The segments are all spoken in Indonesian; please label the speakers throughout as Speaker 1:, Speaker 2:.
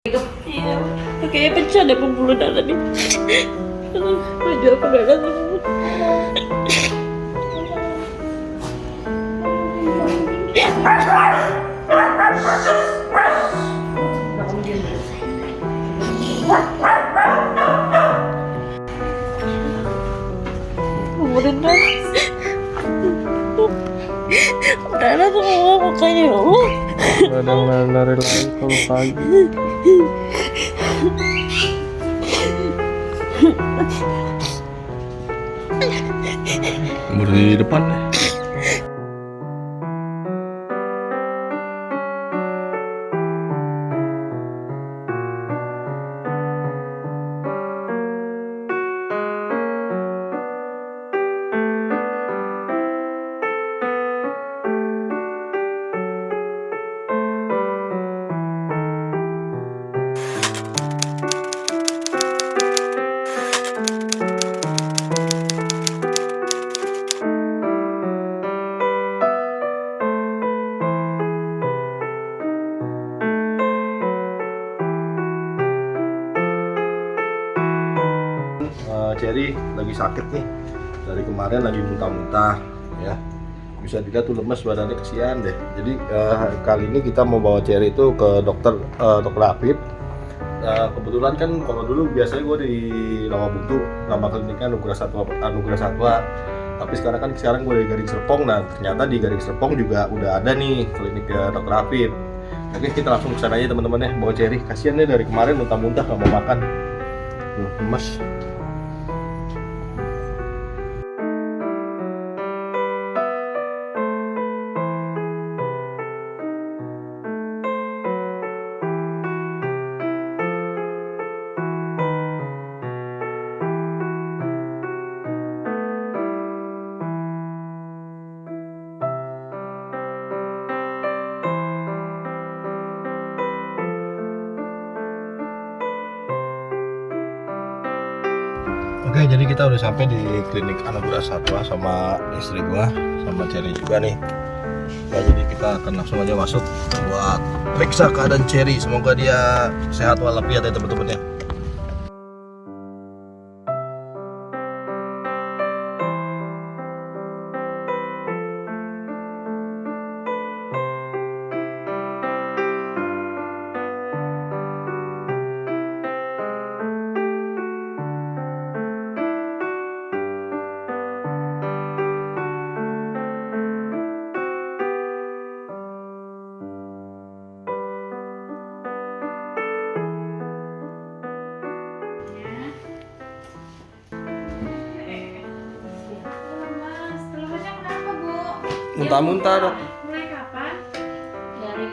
Speaker 1: Iya, kayaknya pecah deh pembuluh darah nih. Baju aku darah semua. Pembuluh darah semua mukanya, ya Allah.
Speaker 2: Ada yang lari lagi kalau pagi. Berdiri di depan deh. Cherry lagi sakit nih, dari kemarin lagi muntah-muntah ya, bisa dilihat tuh lemes badannya, kesian deh. Jadi kali ini kita mau bawa Cherry itu ke dokter Afif. Kebetulan kan kalau dulu biasanya gue di Rawabuntu, nama kliniknya Anugerah Satwa, tapi sekarang gue di Garing Serpong. Nah ternyata di Garing Serpong juga udah ada nih kliniknya dokter Afif. Oke, kita langsung ke sana aja teman-teman ya, bawa Cherry. Kasian deh, dari kemarin muntah-muntah nggak mau makan, lemes. Oke, jadi kita udah sampai di klinik Anugerah Satwa sama istri gua, sama Cherry juga nih. Ya, jadi kita akan langsung aja masuk buat periksa keadaan Cherry. Semoga dia sehat walafiat ya teman-teman ya. Muntah-muntah dok.
Speaker 3: Mulai kapan?
Speaker 1: Dari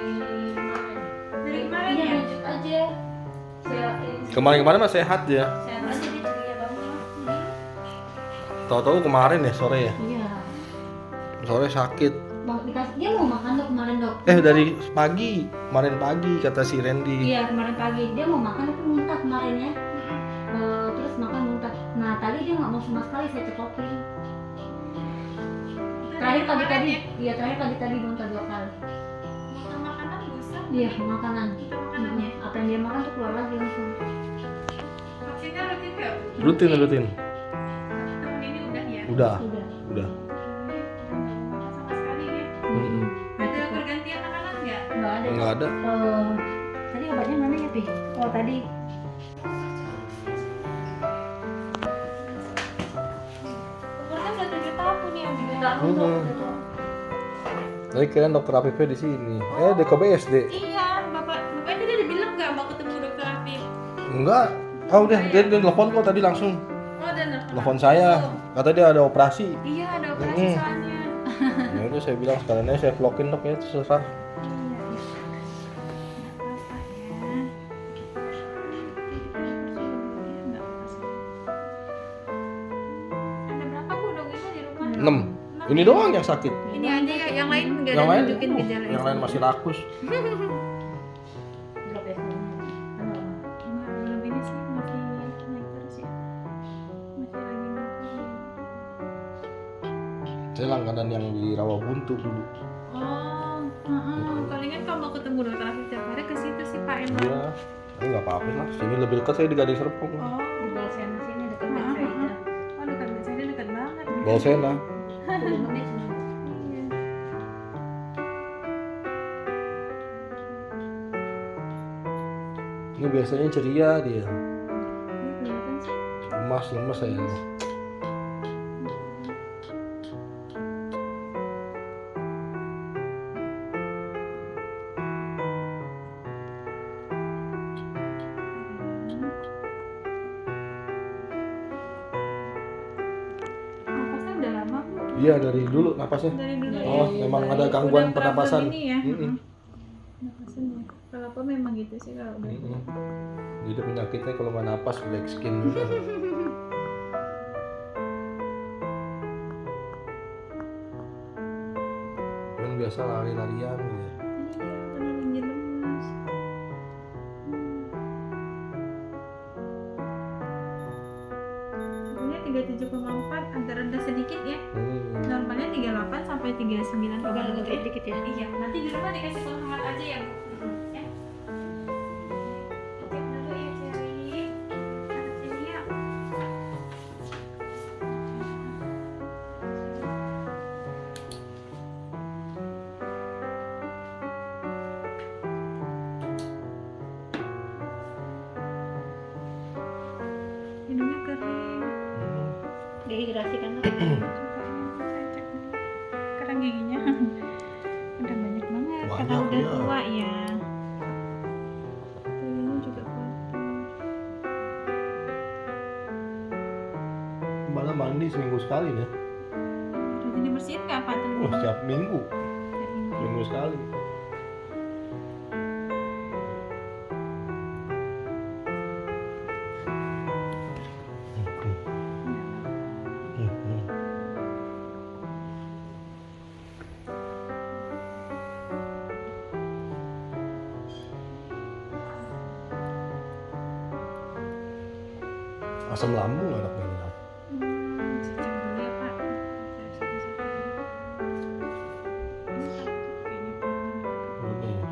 Speaker 1: kemarin.
Speaker 3: Dari kemarin
Speaker 1: Iya,
Speaker 3: ya?
Speaker 1: lanjut aja.
Speaker 2: Kemarin-kemarin masih sehat ya.
Speaker 1: Sehat aja dia ceria banget.
Speaker 2: Tahu-tahu kemarin ya sore ya.
Speaker 1: Iya.
Speaker 2: Sore sakit.
Speaker 1: Bang dikasih, dia mau makan dok kemarin dok.
Speaker 2: Dari pagi, kemarin pagi kata si Randy.
Speaker 1: Iya kemarin pagi dia mau makan tapi muntah kemarin ya. Terus makan muntah. Nah tadi dia nggak mau sama sekali, saya cekokin. Terakhir pagi iya terakhir pagi muntah 2 kali.
Speaker 3: Makan makanan bisa?
Speaker 1: Iya makanan.
Speaker 3: Makanannya?
Speaker 1: Apa yang dia makan tuh keluar lagi langsung.
Speaker 3: Vaksinnya rutin nggak?
Speaker 2: Rutin.
Speaker 3: Tahun ini udah ya?
Speaker 2: Udah.
Speaker 3: Nggak sama sekali ya? Ada pergantian makanan nggak?
Speaker 1: Nggak ada.
Speaker 2: Nggak ada.
Speaker 1: Tadi obatnya mana ya Pi? Oh tadi.
Speaker 3: Umurnya udah 7 tahun ya?
Speaker 1: 7 tahun dok.
Speaker 2: Tadi kirain dokter Afifnya di sini. Di KBSD.
Speaker 3: Iya, bapaknya tadi udah bilang nggak mau ketemu dokter Afif?
Speaker 2: Enggak. Udah dia telepon kok tadi langsung.
Speaker 3: Oh, dan
Speaker 2: Telepon saya. Kata dia ada operasi.
Speaker 3: Iya, ada operasi soalnya.
Speaker 2: Ya udah saya bilang sekalian aja saya vlogin dok ya, terserah.
Speaker 3: Ada berapa bu dong itu di rumah?
Speaker 2: 6. Ini doang yang sakit.
Speaker 3: Ini aja ya, yang lain nggak
Speaker 2: Yang
Speaker 3: ada
Speaker 2: lain,
Speaker 3: nunjukin gejala.
Speaker 2: yang lain masih rakus.
Speaker 1: Drop ya sebenarnya.
Speaker 3: Belum ini sih masih naik terus ya. Masih lagi naik.
Speaker 2: Saya langganan yang di Rawabuntu dulu.
Speaker 3: Oh, palingan kalau mau ketemu dokter Afif tiap hari ke situ sih Pak Emang.
Speaker 2: Iya. Nggak apa-apa lah, sini lebih dekat saya di Gading Serpong.
Speaker 3: Oh,
Speaker 1: Di bawah sana sini dekat
Speaker 3: Ah,
Speaker 1: BCA itu.
Speaker 3: oh dekat sini dekat banget.
Speaker 2: Bawah Sena.
Speaker 1: 10 menit cuma.
Speaker 3: Iya.
Speaker 2: Ini biasanya ceria dia.
Speaker 3: Ini kelihatan sih.
Speaker 2: Lemas saya.
Speaker 3: Napasnya udah lama Bu.
Speaker 2: Iya dari dulu napasnya.
Speaker 3: Dari dulu.
Speaker 2: Oh,
Speaker 3: ya.
Speaker 2: memang ada gangguan
Speaker 3: Udah problem
Speaker 2: pernapasan.
Speaker 3: Ini ya.
Speaker 2: Mm-mm.
Speaker 3: Napasannya. Kalau apa memang gitu sih kalau udah.
Speaker 2: Mm-mm. Jadi penyakitnya kalau nggak napas black skin juga. Kan biasa lari-larian gitu.
Speaker 3: Iya, karena lagi lemas. Pokoknya 37,4 agak rendah sedikit ya. Normalnya 38 sampai 39.
Speaker 1: Agak lebih dikit ya.
Speaker 3: Iya, nanti di rumah dikasih penghangat aja ya Bu. Ya. Cek dulu ya Cherry. Sana sini ya. Hidungnya kering.
Speaker 1: Dehidrasi kan.
Speaker 3: Saya cek dulu. Sekarang giginya udah banyak banget karena
Speaker 2: Banyak,
Speaker 3: udah
Speaker 2: ya.
Speaker 3: tua ya. Giginya juga kotor.
Speaker 2: Malah mandi seminggu sekali deh.
Speaker 3: Rajin dibersihin nggak Pak?
Speaker 2: Oh, setiap minggu. Seminggu sekali. Asam lambung nggak ada kayaknya.
Speaker 3: Saya cek dulu ya Pak. Saya satu-satu. Ini satu kayaknya belum.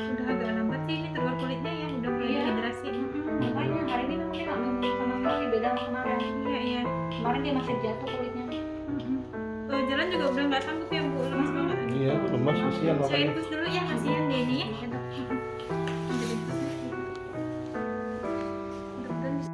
Speaker 3: Udah agak lambat sih ini telur kulitnya ya, udah mulai
Speaker 1: Iya.
Speaker 3: dehidrasi.
Speaker 1: Makanya hari ini memang dia nggak minum sama sekali, beda sama kemarin.
Speaker 3: Iya iya.
Speaker 1: Kemarin dia masih jatuh kulitnya.
Speaker 3: Jalan juga udah nggak sanggup ya Bu, lemas banget.
Speaker 2: Iya, aku lemas kasihan
Speaker 3: Saya
Speaker 2: makanya.
Speaker 3: infus dulu ya, kasihan dia ini ya.
Speaker 1: Iya, Dok.
Speaker 3: Mudah-mudahan bisa.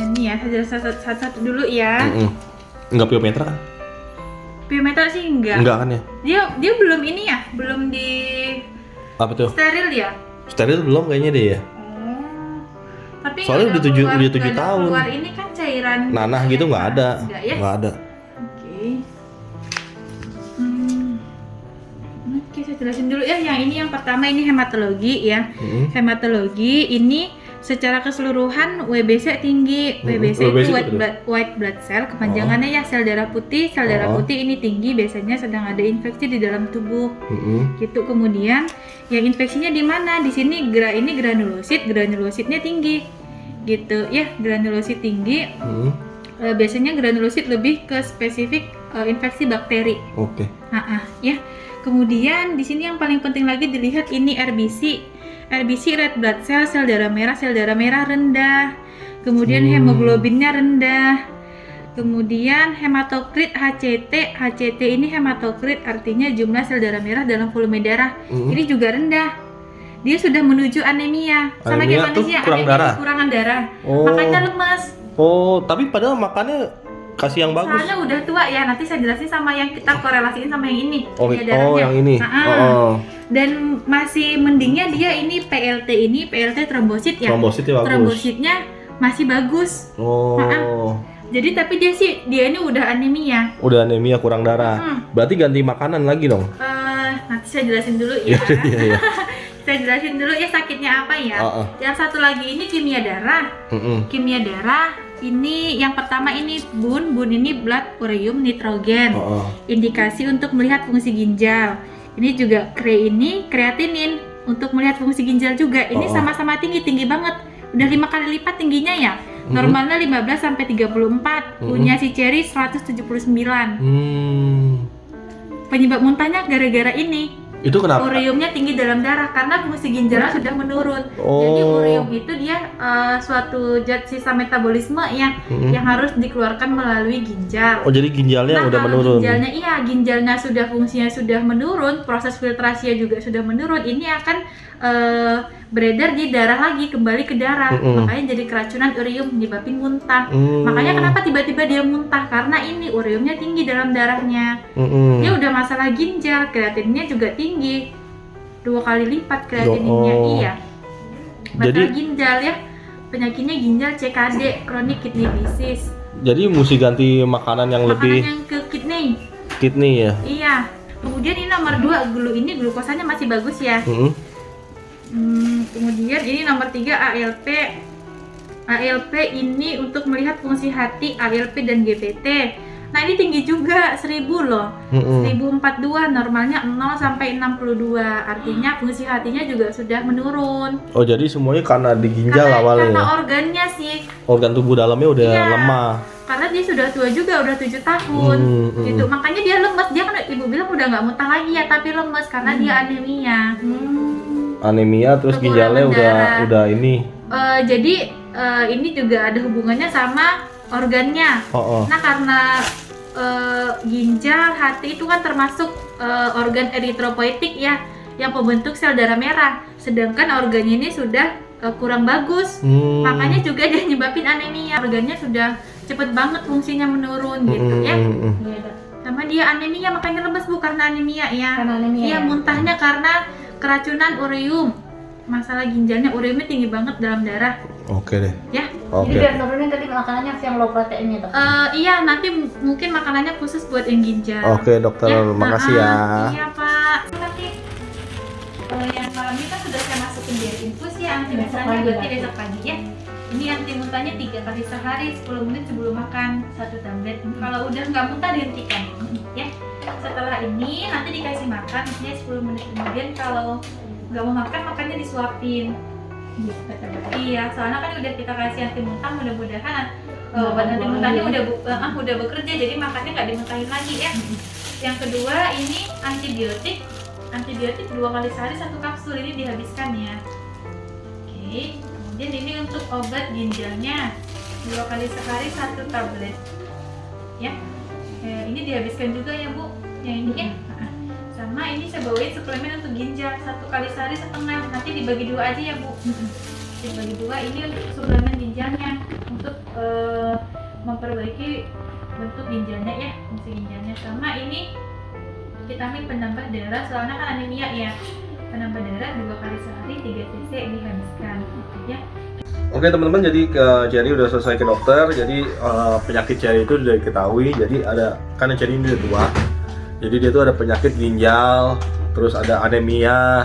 Speaker 3: Ini ya, saya satu-satu dulu ya.
Speaker 2: Enggak piometra kan?
Speaker 3: Biometer sih enggak.
Speaker 2: Enggak kan ya?
Speaker 3: Dia belum ini ya, belum di
Speaker 2: Apa tuh?
Speaker 3: steril ya.
Speaker 2: Steril belum kayaknya deh ya.
Speaker 3: Oh. Tapi
Speaker 2: Soalnya
Speaker 3: nggak
Speaker 2: udah
Speaker 3: ada
Speaker 2: tujuh-
Speaker 3: keluar-
Speaker 2: udah
Speaker 3: nggak
Speaker 2: 7
Speaker 3: ada
Speaker 2: tahun.
Speaker 3: Keluar ini kan cairan.
Speaker 2: Nanah gitu nggak ada.
Speaker 3: Enggak ya?
Speaker 2: Nggak ada.
Speaker 3: Oke. Oke, saya jelasin dulu ya. Yang ini yang pertama ini hematologi ya. Hematologi ini secara keseluruhan WBC tinggi. WBC
Speaker 2: WBC
Speaker 3: itu
Speaker 2: itu
Speaker 3: white blood cell, kepanjangannya ya sel darah putih. Sel darah
Speaker 2: Oh.
Speaker 3: putih ini tinggi biasanya sedang ada infeksi di dalam tubuh. Gitu. Kemudian yang infeksinya di mana? Di sini ini granulosit, granulositnya tinggi. Gitu ya, granulosit tinggi. Biasanya granulosit lebih ke spesifik infeksi bakteri.
Speaker 2: Oke.
Speaker 3: Ya. Kemudian di sini yang paling penting lagi dilihat ini RBC. RBC red blood cell, sel darah merah rendah. Kemudian hemoglobinnya rendah. Kemudian hematokrit HCT ini hematokrit artinya jumlah sel darah merah dalam volume darah. Ini juga rendah. Dia sudah menuju anemia. Sama
Speaker 2: Anemia
Speaker 3: kayak
Speaker 2: tuh
Speaker 3: manusia,
Speaker 2: kurang
Speaker 3: anemia
Speaker 2: darah.
Speaker 3: kekurangan darah.
Speaker 2: Oh.
Speaker 3: Makanya lemas.
Speaker 2: Oh, tapi padahal makannya kasih yang bagus.
Speaker 3: Soalnya udah tua ya, nanti saya jelasin sama yang kita korelasiin sama yang ini.
Speaker 2: Oh,
Speaker 3: ya, darahnya.
Speaker 2: oh yang ini.
Speaker 3: Dan masih mendingnya dia ini PLT trombosit ya.
Speaker 2: Trombositnya bagus.
Speaker 3: Trombositnya masih bagus.
Speaker 2: Oh.
Speaker 3: Jadi tapi dia ini udah anemia.
Speaker 2: Udah anemia kurang darah. Berarti ganti makanan lagi dong.
Speaker 3: Nanti saya jelasin dulu ya.
Speaker 2: Iya.
Speaker 3: Saya jelasin dulu ya sakitnya apa ya. Yang satu lagi ini kimia darah. Kimia darah ini yang pertama ini bun ini blood ureum nitrogen. Indikasi untuk melihat fungsi ginjal. Ini juga kreatinin untuk melihat fungsi ginjal juga. Ini sama-sama tinggi banget. Udah 5 kali lipat tingginya ya. Normalnya 15 sampai 34. Punya si Cherry 179. Penyebab muntahnya gara-gara ini.
Speaker 2: Itu kenapa?
Speaker 3: Ureumnya tinggi dalam darah karena fungsi ginjalnya sudah menurun. Jadi ureum itu dia suatu zat sisa metabolisme yang harus dikeluarkan melalui ginjal.
Speaker 2: Oh, jadi ginjalnya udah menurun.
Speaker 3: Ginjalnya sudah fungsinya sudah menurun, proses filtrasinya juga sudah menurun. Ini akan beredar di darah lagi, kembali ke darah. Makanya jadi keracunan ureum, menyebabkan muntah. Makanya kenapa tiba-tiba dia muntah? Karena ini ureumnya tinggi dalam darahnya. Dia udah masalah ginjal, kreatininnya juga tinggi. 2 kali lipat kreatininnya. Iya. Masalah ginjal ya. Penyakitnya ginjal CKD, chronic kidney disease.
Speaker 2: Jadi mesti ganti makanan yang lebih
Speaker 3: yang ke kidney.
Speaker 2: Kidney ya.
Speaker 3: Iya. Kemudian ini nomor 2, ini glukosanya masih bagus ya. Kemudian ini nomor 3 ALP. ALP ini untuk melihat fungsi hati, ALP dan GPT. Nah ini tinggi juga, 1000 loh. 1042, normalnya 0 sampai 62. Artinya fungsi hatinya juga sudah menurun.
Speaker 2: Oh jadi semuanya karena di ginjal awalnya.
Speaker 3: Karena organnya sih.
Speaker 2: Organ tubuh dalamnya udah lemah.
Speaker 3: Karena dia sudah tua juga, udah 7 tahun. Gitu. Makanya dia lemes. Dia kan ibu bilang udah nggak muntah lagi ya, tapi lemes karena dia anemia.
Speaker 2: Anemia terus ginjalnya udah ini.
Speaker 3: Jadi ini juga ada hubungannya sama organnya. Nah karena ginjal, hati itu kan termasuk organ eritropoietik ya, yang pembentuk sel darah merah. Sedangkan organnya ini sudah kurang bagus. Makanya juga dia nyebabin anemia. Organnya sudah cepet banget fungsinya menurun gitu ya. Sama dia anemia, makanya lemes bu karena anemia ya. Iya, muntahnya karena keracunan ureum. Masalah ginjalnya, ureumnya tinggi banget dalam darah.
Speaker 2: Oke deh.
Speaker 3: Ya.
Speaker 1: Jadi biar nurunin tadi makanannya yang low protein itu.
Speaker 3: Iya, nanti mungkin makanannya khusus buat yang ginjal.
Speaker 2: Oke dokter, makasih ya.
Speaker 3: Iya pak. Nanti yang malam ini kan sudah saya masukin biar infus ya, anti muntahnya berarti besok pagi ya. Ini anti muntahnya 3 kali sehari, 10 menit sebelum makan 1 tablet. Kalau udah nggak muntah dihentikan ya. Setelah ini nanti dikasih makan, ya 10 menit kemudian kalau nggak mau makan, makannya disuapin. Iya, soalnya kan udah kita kasih anti muntah, mudah-mudahan obat anti muntahnya udah bekerja, jadi makannya nggak dimuntahin lagi ya. Yang kedua ini antibiotik 2 kali sehari 1 kapsul, ini dihabiskan ya. Oke, kemudian ini untuk obat ginjalnya 2 kali sehari 1 tablet ya. Ini dihabiskan juga ya bu, yang ini ya. Sama ini saya bawain suplemen untuk ginjal 1 kali sehari setengah, nanti dibagi 2 aja ya bu. Dibagi 2, ini untuk suplemen ginjalnya untuk memperbaiki bentuk ginjalnya ya, fungsi ginjalnya. Sama ini vitamin penambah darah, soalnya kan anemia ya. Penambah darah 2 kali sehari 3 cc dihabiskan ya.
Speaker 2: Oke teman-teman, jadi Cherry udah selesai ke dokter. Jadi penyakit Cherry itu sudah diketahui. Jadi ada, karena Cherry ini udah tua, jadi dia tuh ada penyakit ginjal, terus ada anemia.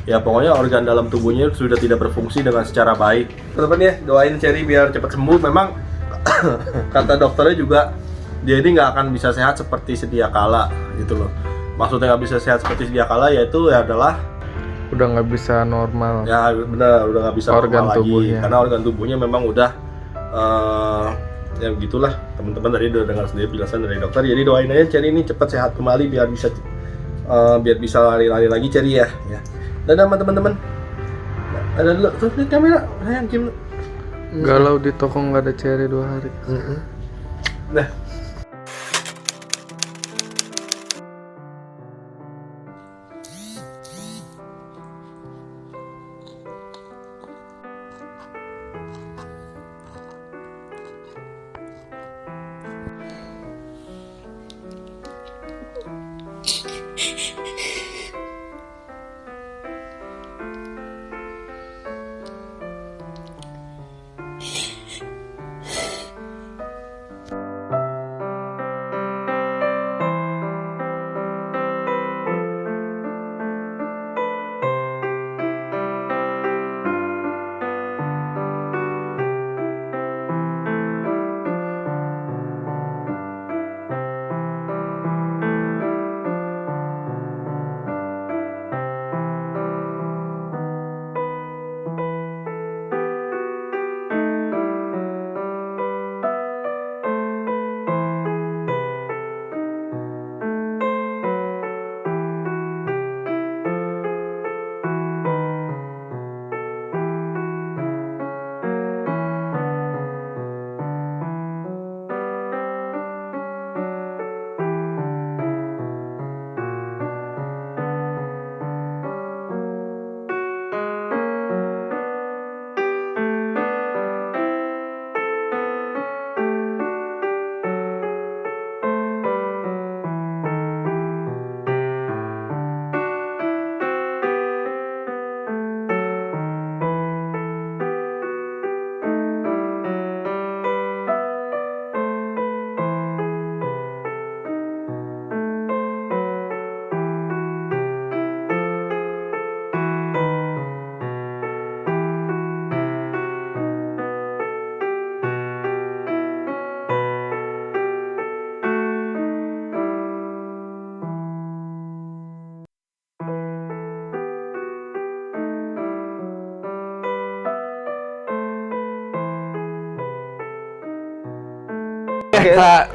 Speaker 2: Ya pokoknya organ dalam tubuhnya sudah tidak berfungsi dengan secara baik. Teman-teman ya, doain Cherry biar cepat sembuh. Memang kata dokternya juga dia ini nggak akan bisa sehat seperti sedia kala gitu loh. Maksudnya nggak bisa sehat seperti sedia kala yaitu adalah
Speaker 4: udah nggak bisa normal.
Speaker 2: Ya benar, udah nggak bisa
Speaker 4: organ
Speaker 2: normal
Speaker 4: tubuhnya.
Speaker 2: lagi. Karena organ tubuhnya memang udah ya begitulah. Teman-teman tadi udah dengar sendiri penjelasan dari dokter. Jadi doain aja Cherry ini cepat sehat kembali biar bisa lari-lari lagi Cherry ya. Dadah teman-teman. Ada dulu tuh lihat kamera, sayang cium.
Speaker 4: Galau di toko nggak ada cherry 2 hari.
Speaker 2: Dah.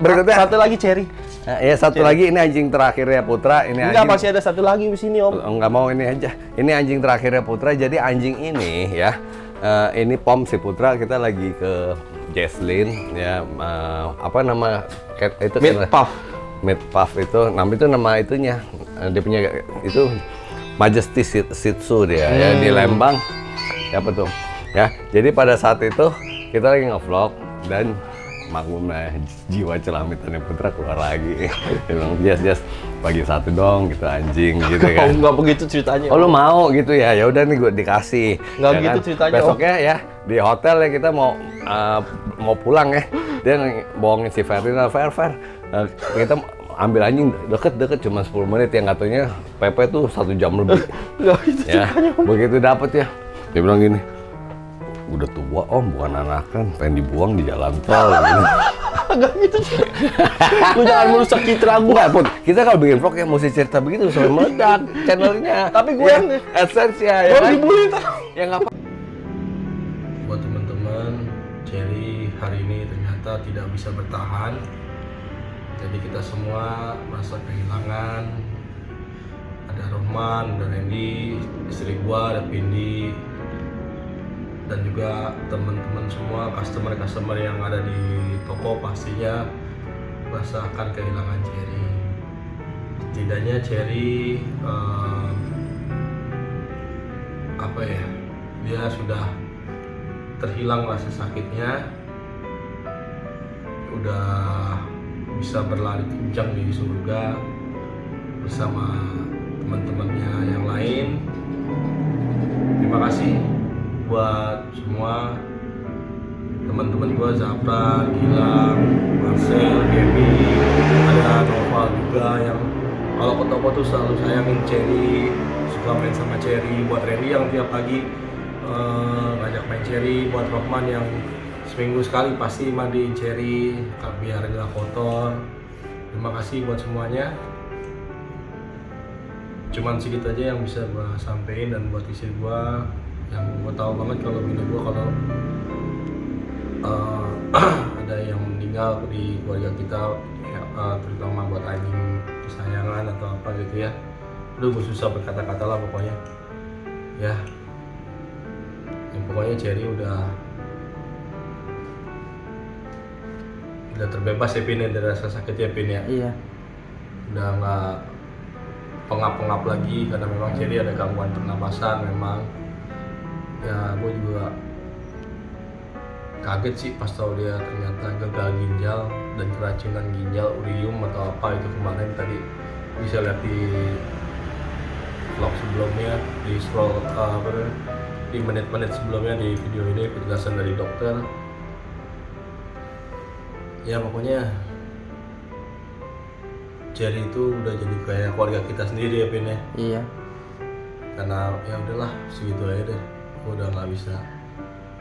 Speaker 5: Berikutnya
Speaker 2: satu lagi Cherry.
Speaker 5: ya satu lagi, ini anjing terakhirnya Putra. Ini
Speaker 2: Enggak,
Speaker 5: anjing,
Speaker 2: masih ada satu lagi di sini Om.
Speaker 5: enggak mau ini aja. Ini anjing terakhirnya Putra. Jadi anjing ini ya, ini Pom si Putra, kita lagi ke Jesslyn ya, apa nama itu?
Speaker 2: Meat Puff.
Speaker 5: Meat Puff itu, nama itunya. Dia punya itu Majesty Shih Tzu dia ya, di Lembang. Ya betul. Ya, jadi pada saat itu kita lagi nge-vlog dan maklumnya jiwa celamitannya Putra keluar lagi. Dia bilang, Jas, bagi satu dong gitu anjing gitu
Speaker 2: Oh,
Speaker 5: kan.
Speaker 2: enggak begitu ceritanya.
Speaker 5: Oh lu mau gitu ya? Ya udah nih gue dikasih.
Speaker 2: Nggak
Speaker 5: ya
Speaker 2: gitu
Speaker 5: kan?
Speaker 2: ceritanya,
Speaker 5: Besoknya ya di hotel ya kita mau pulang ya. Dia bohongin si Ferdinand, Fer. Kita ambil anjing deket cuma 10 menit, yang katanya PP tuh 1 jam lebih.
Speaker 2: Enggak gitu
Speaker 5: Ya,
Speaker 2: ceritanya Om.
Speaker 5: begitu dapet ya. Dia bilang gini, udah tua Om, bukan anakan, pengen dibuang di jalan tol gitu.
Speaker 2: Enggak gitu ceritanya. Lu jangan merusak citra gua.
Speaker 5: Enggak Put, kita kalau bikin vlog ya mesti cerita begitu supaya meledak channelnya.
Speaker 2: Tapi gue
Speaker 5: ya,
Speaker 2: yang
Speaker 5: AdSense ya
Speaker 2: gua
Speaker 5: kan?
Speaker 2: dibully ntar.
Speaker 5: Ya nggak apa.
Speaker 2: Buat teman-teman, Cherry hari ini ternyata tidak bisa bertahan. Jadi kita semua merasa kehilangan. Ada Rohman, ada Randy, istri gua, ada Pindi, dan juga teman-teman semua, customer yang ada di toko pastinya merasakan kehilangan Cherry. Setidaknya Cherry apa ya, dia sudah terhilang rasa sakitnya, udah bisa berlari kencang di surga bersama teman-temannya yang lain. Terima kasih buat semua teman-teman gua, Zafran, Gilang, Marcel, Gaby, ada Nova juga yang kalau ke toko tuh selalu sayangin Cherry, suka main sama Cherry. Buat Randy yang tiap pagi ngajak main Cherry, buat Rohman yang seminggu sekali pasti mandiin Cherry biar nggak kotor. Terima kasih buat semuanya. Cuman segitu aja yang bisa gua sampein, dan buat istri gua yang gua tahu banget kalau bini gua kalau ada yang meninggal di keluarga kita ya, terutama buat anjing kesayangan atau apa gitu ya, udah gue susah berkata-kata lah pokoknya ya. pokoknya Cherry udah terbebas ya Pin ya, dari rasa sakit ya Pin ya.
Speaker 6: Iya.
Speaker 2: Udah nggak pengap-pengap lagi karena memang Cherry ada gangguan pernapasan memang. Ya gue juga kaget sih pas tahu dia ternyata gagal ginjal dan keracunan ginjal, urium atau apa itu kemarin tadi bisa lihat di vlog sebelumnya, di scroll di menit-menit sebelumnya di video ini penjelasan dari dokter. Ya pokoknya Cherry itu udah jadi kayak keluarga kita sendiri ya Pin ya.
Speaker 6: Iya.
Speaker 2: Karena ya udahlah segitu aja deh, gue udah nggak bisa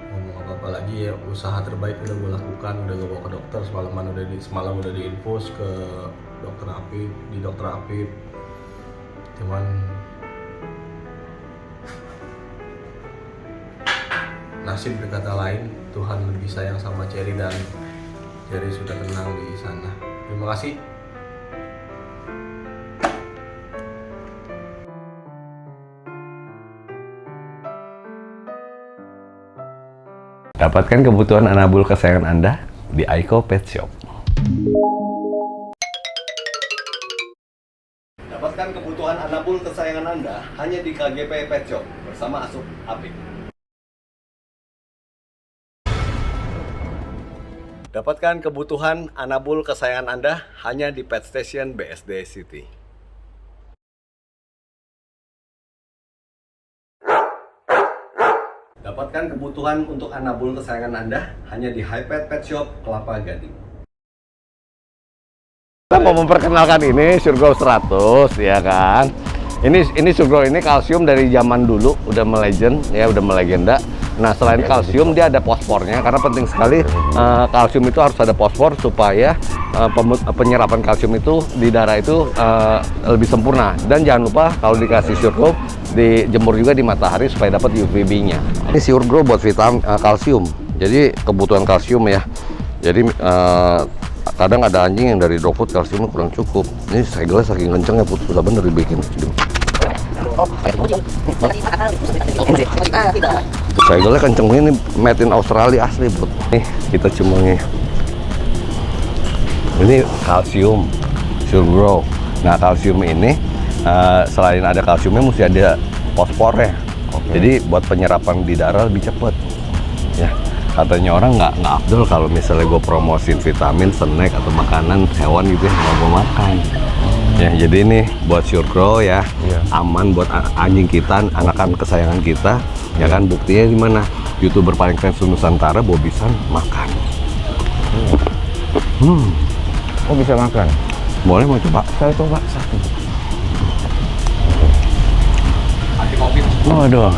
Speaker 2: ngomong apa-apa lagi ya. Usaha terbaik udah gue lakukan, udah gue bawa ke dokter semalam udah diinfus ke dokter Apip, cuman nasib berkata lain, Tuhan lebih sayang sama Cherry dan Cherry sudah tenang di sana. Terima kasih.
Speaker 5: Dapatkan kebutuhan anabul kesayangan Anda di Aiko Pet Shop. Dapatkan kebutuhan anabul kesayangan Anda hanya di KGP Pet Shop bersama Asup Apik. Dapatkan kebutuhan anabul kesayangan Anda hanya di Pet Station BSD City. Dapatkan kebutuhan untuk anabul kesayangan Anda hanya di Hypet Pet Shop Kelapa Gading. Kita mau memperkenalkan ini Surgrow 100 ya kan. Ini Surgrow ini kalsium dari zaman dulu udah melegend ya, udah melegenda. Nah, selain kalsium dia ada fosfornya karena penting sekali kalsium itu harus ada fosfor supaya penyerapan kalsium itu di darah itu lebih sempurna. Dan jangan lupa kalau dikasih Surgrow dijemur juga di matahari supaya dapat UVB-nya. Ini Surgrow buat vitamin kalsium. Jadi kebutuhan kalsium ya. Jadi kadang ada anjing yang dari dog food kalsiumnya kurang cukup. Ini segelnya saking kencengnya put, sudah bener dibikin. Segelnya kenceng ini made in Australia asli put. Nih kita cuma ini kalsium Surgrow. Nah kalsium ini selain ada kalsiumnya mesti ada fosfornya. Jadi buat penyerapan di darah lebih cepat. Ya. Katanya orang nggak afdol kalau misalnya gue promosin vitamin, snack atau makanan hewan gitu ya, nggak gue makan. Ya jadi ini buat Surgrow ya, aman buat anjing kita, anakan kesayangan kita. Ya kan buktinya di mana? YouTuber paling keren Nusantara Bobisan makan.
Speaker 6: Oh bisa makan?
Speaker 5: Boleh mau coba?
Speaker 6: Saya coba satu.
Speaker 5: Waduh,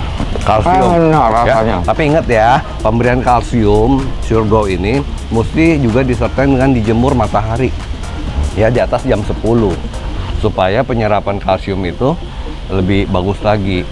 Speaker 5: kalsium.
Speaker 6: Enak rasanya.
Speaker 5: Ya, tapi ingat ya, pemberian kalsium Surgrow ini mesti juga disertai dengan dijemur matahari. Ya, di atas jam 10. Supaya penyerapan kalsium itu lebih bagus lagi.